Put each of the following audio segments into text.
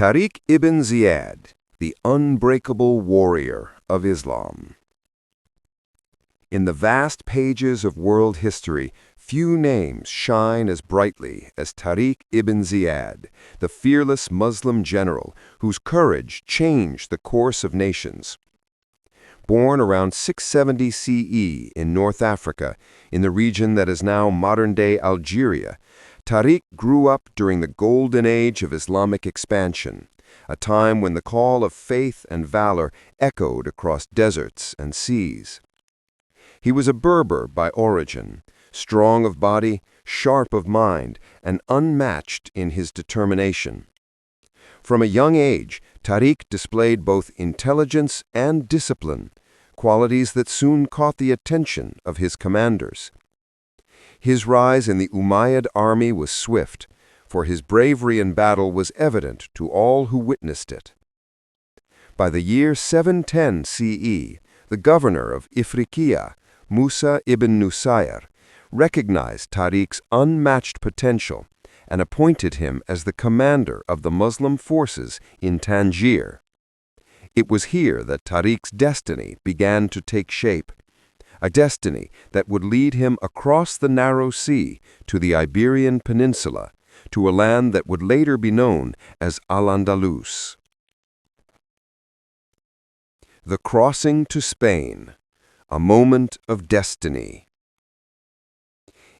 Tariq Ibn Ziyad, the unbreakable warrior of Islam. In the vast pages of world history, few names shine as brightly as Tariq Ibn Ziyad, the fearless Muslim general whose courage changed the course of nations. Born around 670 CE in North Africa, in the region that is now modern-day Algeria, Tariq grew up during the golden age of Islamic expansion, a time when the call of faith and valor echoed across deserts and seas. He was a Berber by origin, strong of body, sharp of mind, and unmatched in his determination. From a young age, Tariq displayed both intelligence and discipline, qualities that soon caught the attention of his commanders. His rise in the Umayyad army was swift, for his bravery in battle was evident to all who witnessed it. By the year 710 CE, the governor of Ifriqiya, Musa ibn Nusayr, recognized Tariq's unmatched potential and appointed him as the commander of the Muslim forces in Tangier. It was here that Tariq's destiny began to take shape, a destiny that would lead him across the narrow sea to the Iberian Peninsula, to a land that would later be known as Al-Andalus. The crossing to Spain, a moment of destiny.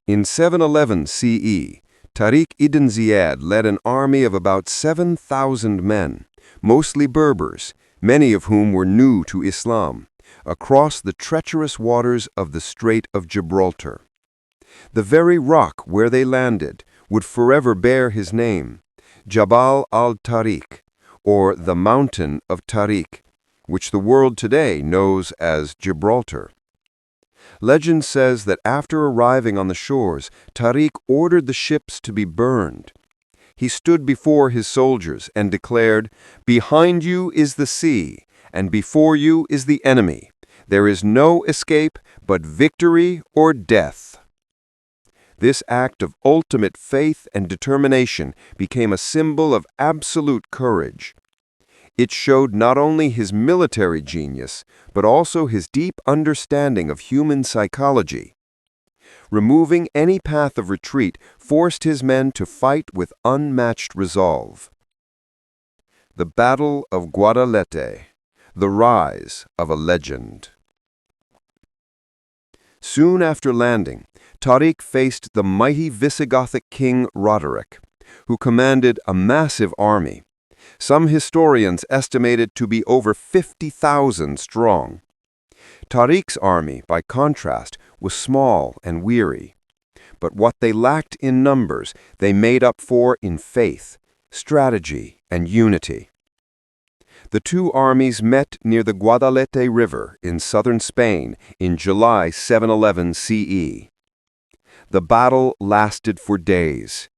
In 711 CE, Tariq Ibn Ziyad led an army of about 7,000 men, mostly Berbers, many of whom were new to Islam, across the treacherous waters of the Strait of Gibraltar. The very rock where they landed would forever bear his name, Jabal al-Tariq, or the Mountain of Tariq, which the world today knows as Gibraltar. Legend says that after arriving on the shores, Tariq ordered the ships to be burned. He stood before his soldiers and declared, "Behind you is the sea, and before you is the enemy. There is no escape but victory or death." This act of ultimate faith and determination became a symbol of absolute courage. It showed not only his military genius, but also his deep understanding of human psychology. Removing any path of retreat forced his men to fight with unmatched resolve. The Battle of Guadalete, the rise of a legend. Soon after landing, Tariq faced the mighty Visigothic king Roderick, who commanded a massive army. Some historians estimate it to be over 50,000 strong. Tariq's army, by contrast, was small and weary. But what they lacked in numbers, they made up for in faith, strategy, and unity. The two armies met near the Guadalete River in southern Spain in July 711 CE. The battle lasted for days.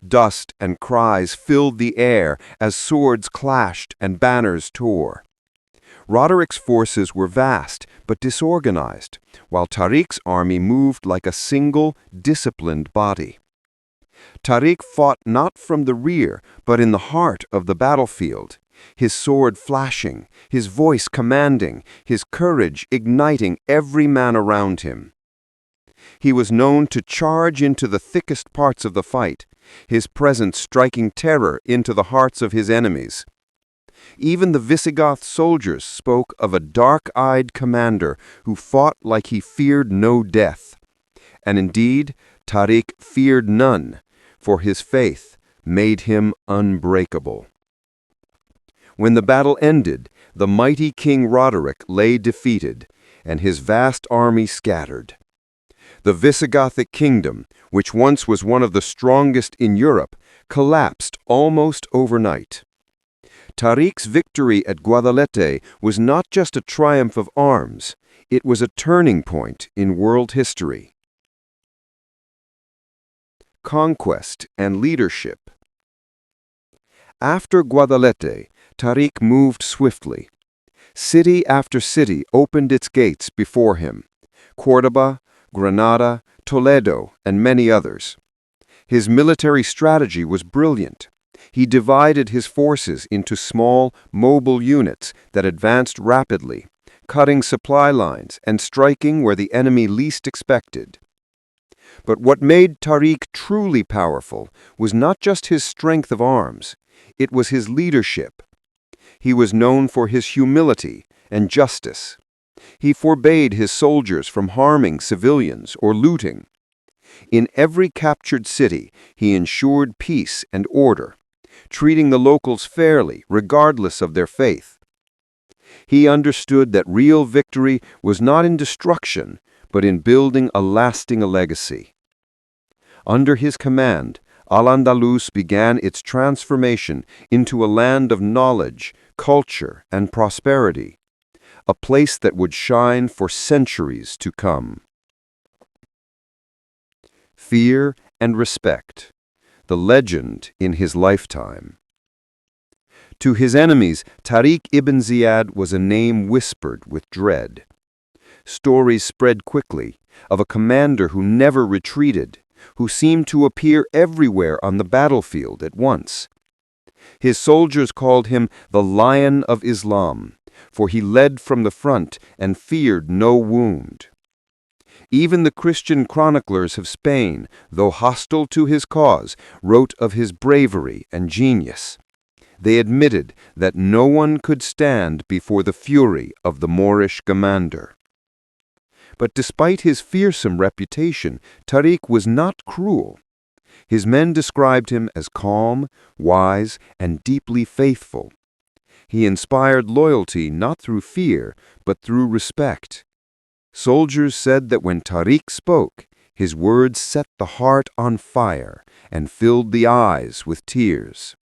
Dust and cries filled the air as swords clashed and banners tore. Roderick's forces were vast but disorganized, while Tariq's army moved like a single, disciplined body. Tariq fought not from the rear, but in the heart of the battlefield, his sword flashing, his voice commanding, his courage igniting every man around him. He was known to charge into the thickest parts of the fight, his presence striking terror into the hearts of his enemies. Even the Visigoth soldiers spoke of a dark-eyed commander who fought like he feared no death. And indeed, Tariq feared none, for his faith made him unbreakable. When the battle ended, the mighty King Roderick lay defeated, and his vast army scattered. The Visigothic kingdom, which once was one of the strongest in Europe, collapsed almost overnight. Tariq's victory at Guadalete was not just a triumph of arms, it was a turning point in world history. Conquest and leadership. After Guadalete, Tariq moved swiftly. City after city opened its gates before him: Córdoba, Granada, Toledo, and many others. His military strategy was brilliant. He divided his forces into small, mobile units that advanced rapidly, cutting supply lines and striking where the enemy least expected. But what made Tariq truly powerful was not just his strength of arms, it was his leadership. He was known for his humility and justice. He forbade his soldiers from harming civilians or looting. In every captured city, he ensured peace and order, treating the locals fairly, regardless of their faith. He understood that real victory was not in destruction, but in building a lasting legacy. Under his command, Al-Andalus began its transformation into a land of knowledge, culture, and prosperity, a place that would shine for centuries to come. Fear and respect, the legend in his lifetime. To his enemies, Tariq Ibn Ziyad was a name whispered with dread. Stories spread quickly of a commander who never retreated, who seemed to appear everywhere on the battlefield at once. His soldiers called him the Lion of Islam, for he led from the front and feared no wound. Even the Christian chroniclers of Spain, though hostile to his cause, wrote of his bravery and genius. They admitted that no one could stand before the fury of the Moorish commander. But despite his fearsome reputation, Tariq was not cruel. His men described him as calm, wise, and deeply faithful. He inspired loyalty not through fear, but through respect. Soldiers said that when Tariq spoke, his words set the heart on fire and filled the eyes with tears.